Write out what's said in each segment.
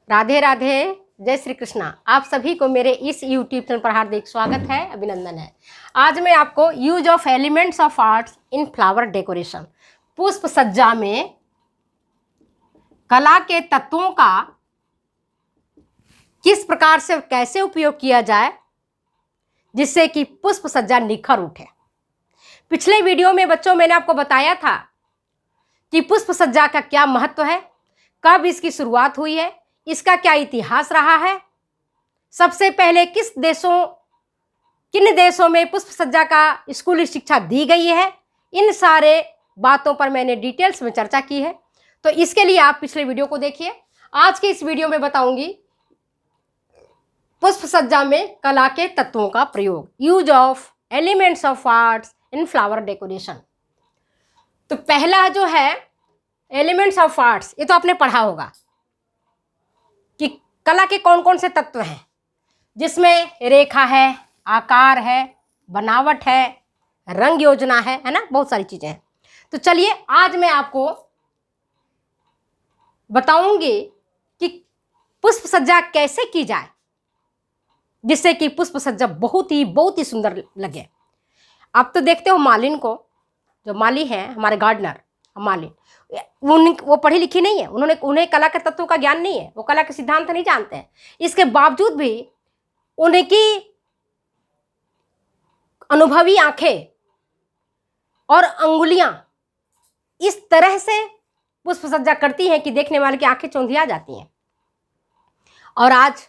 राधे राधे, जय श्री कृष्णा। आप सभी को मेरे इस यूट्यूब चैनल पर हार्दिक स्वागत है, अभिनंदन है। आज मैं आपको use of elements of arts in flower decoration, पुष्प सज्जा में कला के तत्वों का किस प्रकार से कैसे उपयोग किया जाए जिससे कि पुष्प सज्जा निखर उठे। पिछले वीडियो में बच्चों मैंने आपको बताया था कि पुष्प सज्जा का क्या महत्व है, कब इसकी शुरुआत हुई है, इसका क्या इतिहास रहा है, सबसे पहले किन देशों में पुष्प सज्जा का स्कूली शिक्षा दी गई है। इन सारे बातों पर मैंने डिटेल्स में चर्चा की है, तो इसके लिए आप पिछले वीडियो को देखिए। आज के इस वीडियो में बताऊंगी पुष्प सज्जा में कला के तत्वों का प्रयोग, use of elements of arts in flower decoration. तो पहला जो है एलिमेंट्स ऑफ आर्ट्स, ये तो आपने पढ़ा होगा कि कला के कौन कौन से तत्व हैं, जिसमें रेखा है, आकार है, बनावट है, रंग योजना है ना, बहुत सारी चीजें हैं। तो चलिए आज मैं आपको बताऊंगी कि पुष्प सज्जा कैसे की जाए जिससे कि पुष्प सज्जा बहुत ही सुंदर लगे। आप तो देखते हो मालिन को, जो माली है हमारे गार्डनर मालिन, वो पढ़ी लिखी नहीं है, उन्हें कला के तत्वों का ज्ञान नहीं है, वो कला के सिद्धांत नहीं जानते हैं। इसके बावजूद भी उनकी अनुभवी आंखें और अंगुलियां इस तरह से पुष्प सज्जा करती हैं कि देखने वाले की आंखें चौंधिया जाती हैं। और आज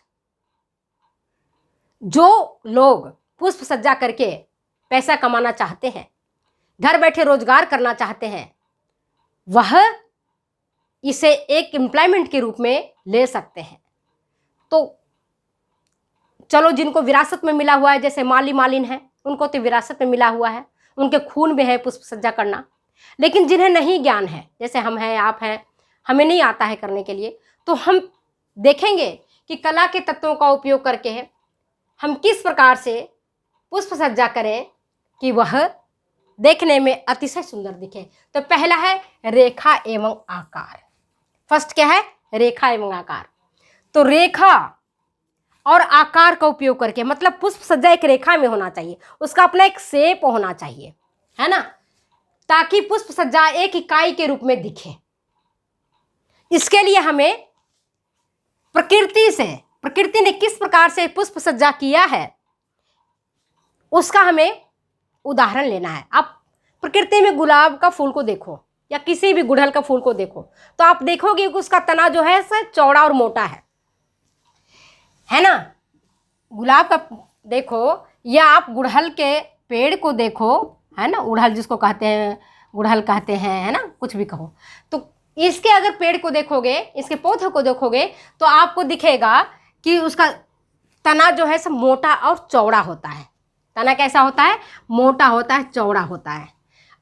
जो लोग पुष्प सज्जा करके पैसा कमाना चाहते हैं, घर बैठे रोजगार करना चाहते हैं, वह इसे एक एम्प्लॉयमेंट के रूप में ले सकते हैं। तो चलो, जिनको विरासत में मिला हुआ है, जैसे मालिन है, उनको तो विरासत में मिला हुआ है, उनके खून में है पुष्प सज्जा करना। लेकिन जिन्हें नहीं ज्ञान है, जैसे हम हैं, आप हैं, हमें नहीं आता है करने के लिए, तो हम देखेंगे कि कला के तत्वों का उपयोग करके हम किस प्रकार से पुष्प सज्जा करें कि वह देखने में अतिशय सुंदर दिखे। तो पहला है रेखा एवं आकार। फर्स्ट क्या है? रेखा एवं आकार। तो रेखा और आकार का उपयोग करके, मतलब पुष्प सज्जा एक रेखा में होना चाहिए, उसका अपना एक शेप होना चाहिए, है ना, ताकि पुष्प सज्जा एक इकाई के रूप में दिखे। इसके लिए हमें प्रकृति ने किस प्रकार से पुष्प सज्जा किया है उसका हमें उदाहरण लेना है। आप प्रकृति में गुलाब का फूल को देखो या किसी भी गुड़हल का फूल को देखो, तो आप देखोगे कि उसका तना जो है चौड़ा और मोटा है ना। गुलाब का देखो या आप गुड़हल के पेड़ को देखो, है ना, गुड़हल जिसको कहते हैं, गुड़हल कहते हैं, है ना, कुछ भी कहो। तो इसके अगर पेड़ को देखोगे, इसके पौधे को देखोगे, तो आपको दिखेगा कि उसका तना जो है सब मोटा और चौड़ा होता है। तना कैसा होता है? मोटा होता है, चौड़ा होता है।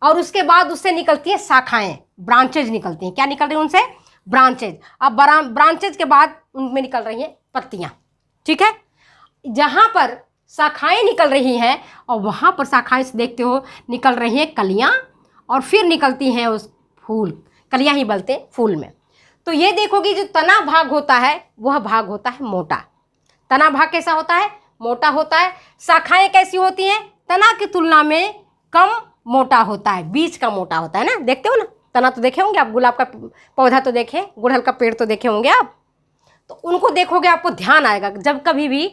और उसके बाद उससे निकलती है शाखाएं, ब्रांचेज निकलती हैं। क्या निकल रही है उनसे? ब्रांचेज। अब ब्रांचेज के बाद उनमें निकल रही हैं पत्तियां। ठीक है, जहां पर शाखाएं निकल रही हैं और वहां पर शाखाएं से देखते हो निकल रही हैं कलियां, और फिर निकलती हैं उस फूल, कलियां ही बोलते हैं फूल में। तो ये देखोगे जो तना भाग होता है वह भाग होता है मोटा। तना भाग कैसा होता है? मोटा होता है। शाखाएं कैसी होती हैं? तना की तुलना में कम मोटा होता है, बीच का मोटा होता है ना। देखते हो ना, तना तो देखे होंगे आप, गुलाब का पौधा तो देखे, गुड़हल का पेड़ तो देखे होंगे आप। तो उनको देखोगे आपको ध्यान आएगा। जब कभी भी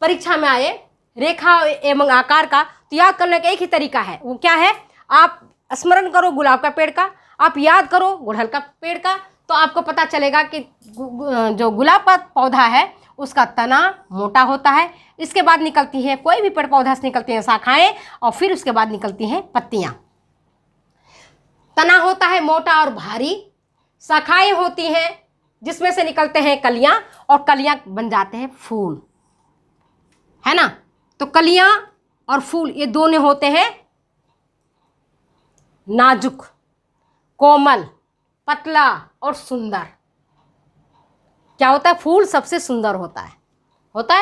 परीक्षा में आए रेखा एवं आकार का, तो याद करने का एक ही तरीका है, वो क्या है? आप स्मरण करो गुलाब का पेड़ का, आप याद करो गुड़हल का पेड़ का, तो आपको पता चलेगा कि जो गुलाब का पौधा है उसका तना मोटा होता है। इसके बाद निकलती है, कोई भी पेड़ पौधा से निकलती हैं शाखाएं, और फिर उसके बाद निकलती हैं पत्तियां। तना होता है मोटा और भारी, शाखाएं होती हैं जिसमें से निकलते हैं कलियां, और कलियां बन जाते हैं फूल, है ना। तो कलियां और फूल ये दोनों होते हैं नाजुक, कोमल, पतला और सुंदर। क्या होता है? फूल सबसे सुंदर होता है ना।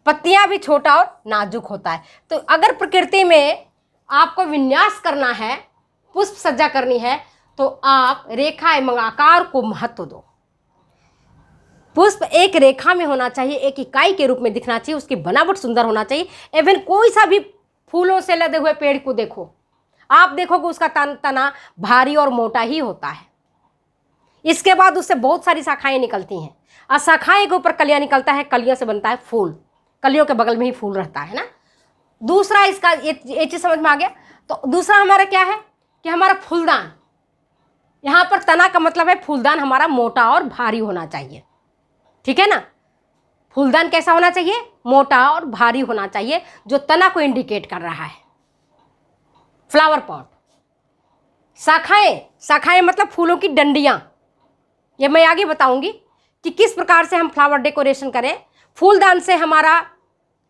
पत्तियां भी छोटा और नाजुक होता है। तो अगर प्रकृति में आपको विन्यास करना है, पुष्प सज्जा करनी है, तो आप रेखा एवं आकार को महत्व दो। पुष्प एक रेखा में होना चाहिए, एक इकाई के रूप में दिखना चाहिए, उसकी बनावट सुंदर होना चाहिए। इवन कोई सा भी फूलों से लदे हुए पेड़ को देखो, आप देखोगे उसका तना भारी और मोटा ही होता है। इसके बाद उससे बहुत सारी शाखाएं निकलती हैं और शाखाएं के ऊपर कलियां निकलता है, कलियों से बनता है फूल, कलियों के बगल में ही फूल रहता है ना। दूसरा इसका ये चीज़ समझ में आ गया। तो दूसरा हमारा क्या है कि हमारा फूलदान, यहाँ पर तना का मतलब है फूलदान हमारा मोटा और भारी होना चाहिए, ठीक है ना। फूलदान कैसा होना चाहिए? मोटा और भारी होना चाहिए, जो तना को इंडिकेट कर रहा है। फ्लावर पॉट, शाखाएं मतलब फूलों की डंडियां, ये मैं आगे बताऊंगी कि किस प्रकार से हम फ्लावर डेकोरेशन करें। फूलदान से हमारा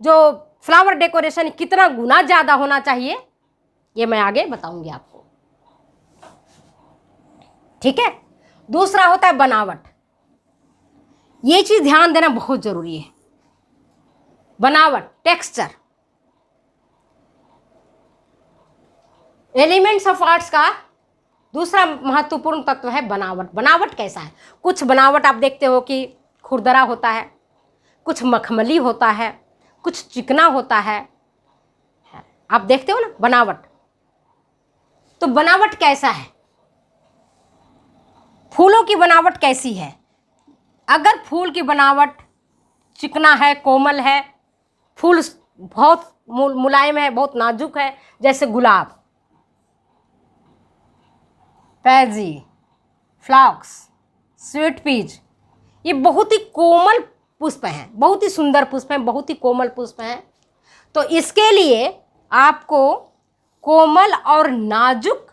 जो फ्लावर डेकोरेशन कितना गुना ज़्यादा होना चाहिए, ये मैं आगे बताऊंगी आपको, ठीक है। दूसरा होता है बनावट। ये चीज़ ध्यान देना बहुत ज़रूरी है। बनावट, टेक्सचर। एलिमेंट्स ऑफ आर्ट्स का दूसरा महत्वपूर्ण तत्व है बनावट। बनावट कैसा है? कुछ बनावट आप देखते हो कि खुरदरा होता है, कुछ मखमली होता है, कुछ चिकना होता है, आप देखते हो ना बनावट। तो बनावट कैसा है? फूलों की बनावट कैसी है? अगर फूल की बनावट चिकना है, कोमल है, फूल बहुत मुलायम है, बहुत नाजुक है, जैसे गुलाब, पैजी, फ्लॉक्स, स्वीट पीच, ये बहुत ही कोमल पुष्प हैं, बहुत ही सुंदर पुष्प हैं, बहुत ही कोमल पुष्प हैं। तो इसके लिए आपको कोमल और नाजुक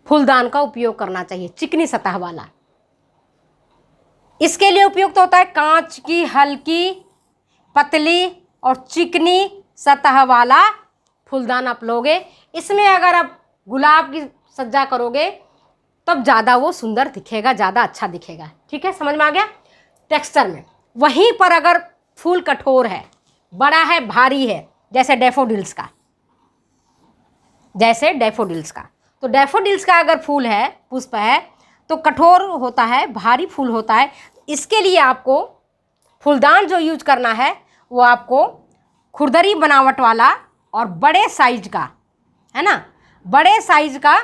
फूलदान का उपयोग करना चाहिए, चिकनी सतह वाला। इसके लिए उपयुक्त होता है कांच की हल्की, पतली और चिकनी सतह वाला फूलदान आप लोगे। इसमें अगर आप गुलाब की सज्जा करोगे तब ज़्यादा वो सुंदर दिखेगा, ज़्यादा अच्छा दिखेगा, ठीक है, समझ में आ गया। टेक्सचर में वहीं पर अगर फूल कठोर है, बड़ा है, भारी है, जैसे डैफोडिल्स का, तो डैफोडिल्स का अगर फूल है, पुष्प है, तो कठोर होता है, भारी फूल होता है। इसके लिए आपको फूलदान जो यूज करना है वो आपको खुरदरी बनावट वाला और बड़े साइज का, है ना, बड़े साइज का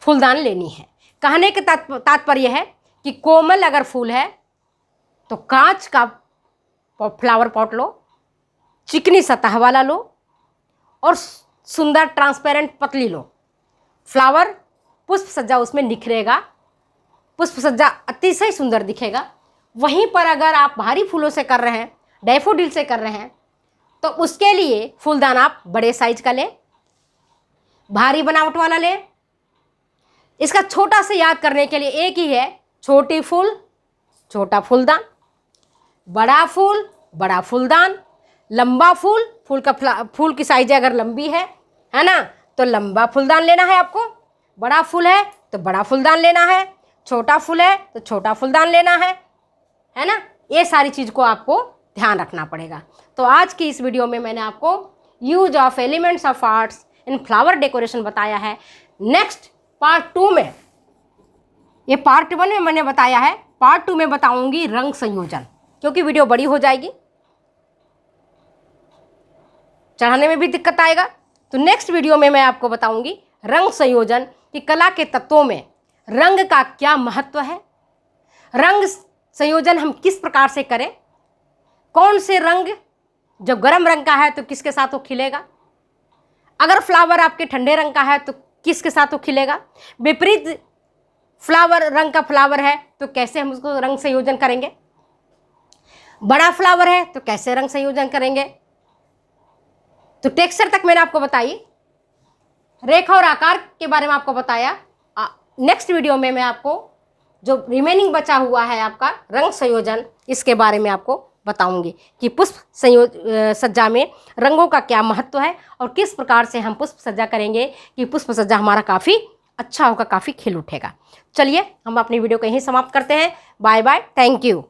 फूलदान लेनी है। कहने के तात्पर्य है कि कोमल अगर फूल है तो कांच का फ्लावर पॉट लो, चिकनी सतह वाला लो और सुंदर ट्रांसपेरेंट पतली लो। फ्लावर पुष्प सज्जा उसमें निखरेगा, पुष्प सज्जा अतिशय सुंदर दिखेगा। वहीं पर अगर आप भारी फूलों से कर रहे हैं, डैफोडिल से कर रहे हैं, तो उसके लिए फूलदान आप बड़े साइज का लें, भारी बनावट वाला लें। इसका छोटा से याद करने के लिए एक ही है, छोटी फूल छोटा फूलदान, बड़ा फूल बड़ा फूलदान, लंबा फूल, फूल की साइज अगर लंबी है ना, तो लंबा फूलदान लेना है आपको। बड़ा फूल है तो बड़ा फूलदान लेना है, छोटा फूल है तो छोटा फूलदान लेना है ना। ये सारी चीज़ को आपको ध्यान रखना पड़ेगा। तो आज की इस वीडियो में मैंने आपको use of elements of arts in flower decoration बताया है। नेक्स्ट पार्ट 2 में, ये पार्ट 1 में मैंने बताया है, पार्ट 2 में बताऊंगी रंग संयोजन, क्योंकि वीडियो बड़ी हो जाएगी, चढ़ाने में भी दिक्कत आएगा। तो नेक्स्ट वीडियो में मैं आपको बताऊंगी रंग संयोजन की कला के तत्वों में रंग का क्या महत्व है, रंग संयोजन हम किस प्रकार से करें, कौन से रंग जब गर्म रंग का है तो किसके साथ वो खिलेगा, अगर फ्लावर आपके ठंडे रंग का है तो किसके साथ वो खिलेगा, विपरीत फ्लावर रंग का फ्लावर है तो कैसे हम उसको रंग संयोजन करेंगे, बड़ा फ्लावर है तो कैसे रंग संयोजन करेंगे। तो टेक्सचर तक मैंने आपको बताई, रेखा और आकार के बारे में आपको बताया। नेक्स्ट वीडियो में मैं आपको जो रिमेनिंग बचा हुआ है आपका रंग संयोजन, इसके बारे में आपको बताऊंगी कि पुष्प सज्जा में रंगों का क्या महत्व है और किस प्रकार से हम पुष्प सज्जा करेंगे कि पुष्प सज्जा हमारा काफ़ी अच्छा होगा, काफ़ी खिल उठेगा। चलिए हम अपनी वीडियो को यहीं समाप्त करते हैं। Bye bye, thank you.